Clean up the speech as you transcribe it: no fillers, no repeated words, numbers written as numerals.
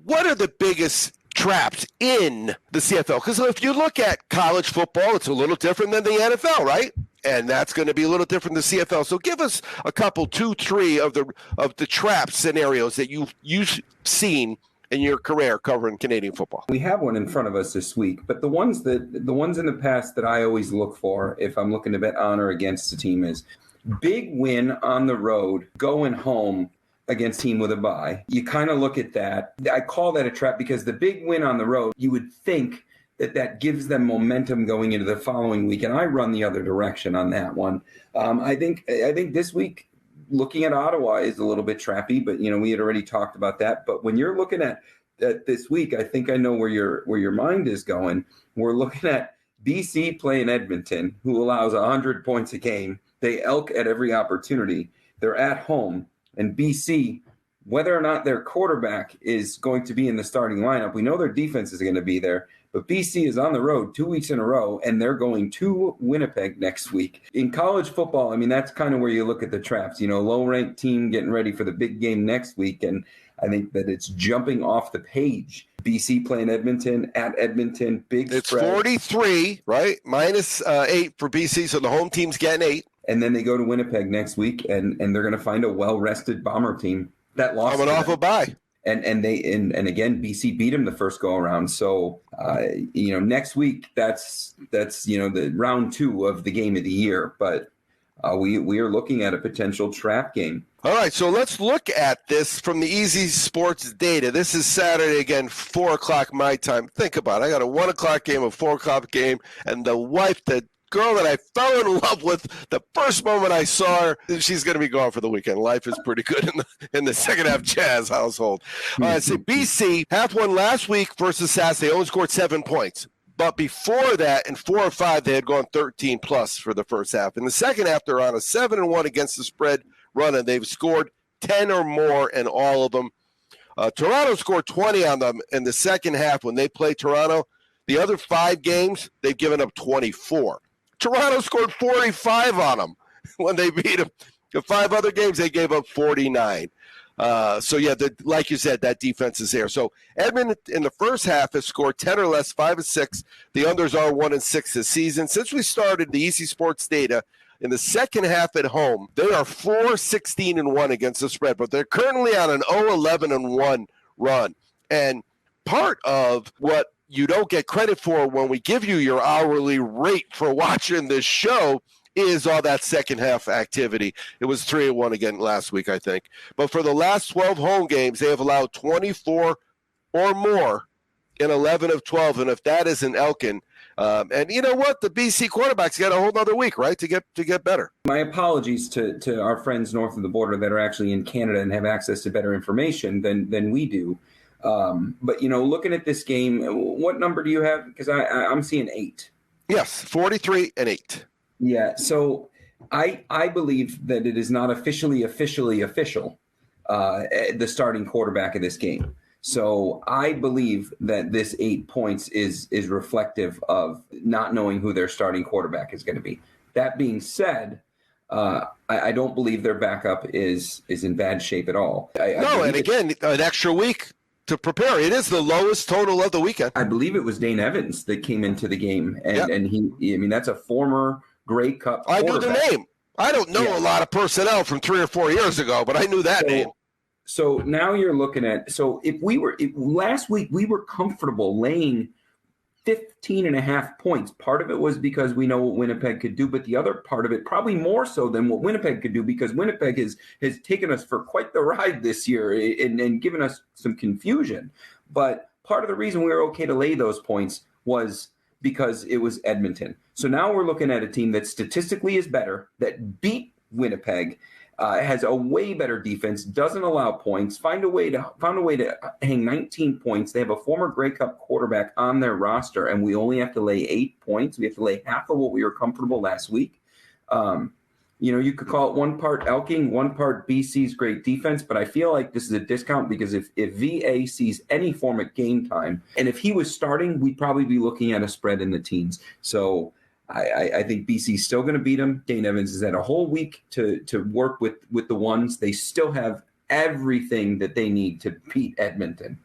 what are the biggest traps in the CFL? Because if you look at college football, it's a little different than the NFL, right? And that's going to be a little different than the CFL. So give us a couple, 2, 3 of the trap scenarios that you've seen in your career covering Canadian football. We have one in front of us this week, but the ones in the past that I always look for if I'm looking to bet on or against a team is big win on the road, going home against a team with a bye. You kind of look at that. I call that a trap because the big win on the road, you would think that gives them momentum going into the following week, and I run the other direction on that one. I think this week, looking at Ottawa is a little bit trappy, but we had already talked about that. But when you're looking at this week, I think I know where your mind is going. We're looking at BC playing Edmonton, who allows 100 points a game. They elk at every opportunity. They're at home, and BC, whether or not their quarterback is going to be in the starting lineup, we know their defense is going to be there. But BC is on the road 2 weeks in a row, and they're going to Winnipeg next week. In college football, that's kind of where you look at the traps. Low-ranked team getting ready for the big game next week, and I think that it's jumping off the page. BC playing Edmonton, at Edmonton, big It's spread. 43, right? Minus 8 for BC, so the home team's getting 8. And then they go to Winnipeg next week, and they're going to find a well-rested Bomber team that lost. Coming off a bye. And again, BC beat them the first go around. So next week that's the round 2 of the game of the year. But we are looking at a potential trap game. All right, so let's look at this from the Easy Sports data. This is Saturday again, 4:00 my time. Think about it. I got a 1:00 game, a 4:00 game, and the girl that I fell in love with the first moment I saw her, she's going to be gone for the weekend. Life is pretty good in the second half Jazz household. All right, so BC half won last week versus Sass. They only scored 7 points. But before that, in 4 or 5, they had gone 13-plus for the first half. In the second half, they're on a 7-1 against the spread run, and they've scored 10 or more in all of them. Toronto scored 20 on them in the second half when they played Toronto. The other 5 games, they've given up 24. Toronto scored 45 on them when they beat them. The 5 other games, they gave up 49. Like you said, that defense is there. So Edmonton in the first half has scored 10 or less, 5 of 6. The unders are 1-6 this season. Since we started the Easy Sports data, in the second half at home, they are 4-16-1 against the spread, but they're currently on an 0-11-1 run. And part of what you don't get credit for when we give you your hourly rate for watching this show is all that second half activity. It was 3-1 again last week, I think. But for the last 12 home games, they have allowed 24 or more in 11 of 12. And if that isn't Elkin, and you know what? The BC quarterback's got a whole other week, right, to get better. My apologies to our friends north of the border that are actually in Canada and have access to better information than we do. But, looking at this game, what number do you have? Because I'm seeing 8. Yes, 43 and 8. Yeah, so I believe that it is not officially official, the starting quarterback of this game. So I believe that this 8 points is reflective of not knowing who their starting quarterback is going to be. That being said, I don't believe their backup is in bad shape at all. And again, an extra week to prepare. It is the lowest total of the weekend. I believe it was Dane Evans that came into the game, and he that's a former Grey Cup quarterback. I knew the name. I don't know a lot of personnel from 3 or 4 years ago, but I knew that name. So now you're looking at last week we were comfortable laying 15.5 points. Part of it was because we know what Winnipeg could do, but the other part of it, probably more so than what Winnipeg could do, because Winnipeg has taken us for quite the ride this year and given us some confusion. But part of the reason we were okay to lay those points was because it was Edmonton. So now we're looking at a team that statistically is better, that beat Winnipeg, has a way better defense, doesn't allow points, found a way to hang 19 points. They have a former Grey Cup quarterback on their roster, and we only have to lay 8 points. We have to lay half of what we were comfortable last week. You could call it one part Elking, one part BC's great defense, but I feel like this is a discount because if VA sees any form of game time, and if he was starting, we'd probably be looking at a spread in the teens. So I think BC's still going to beat them. Dane Evans has had a whole week to work with the ones. They still have everything that they need to beat Edmonton.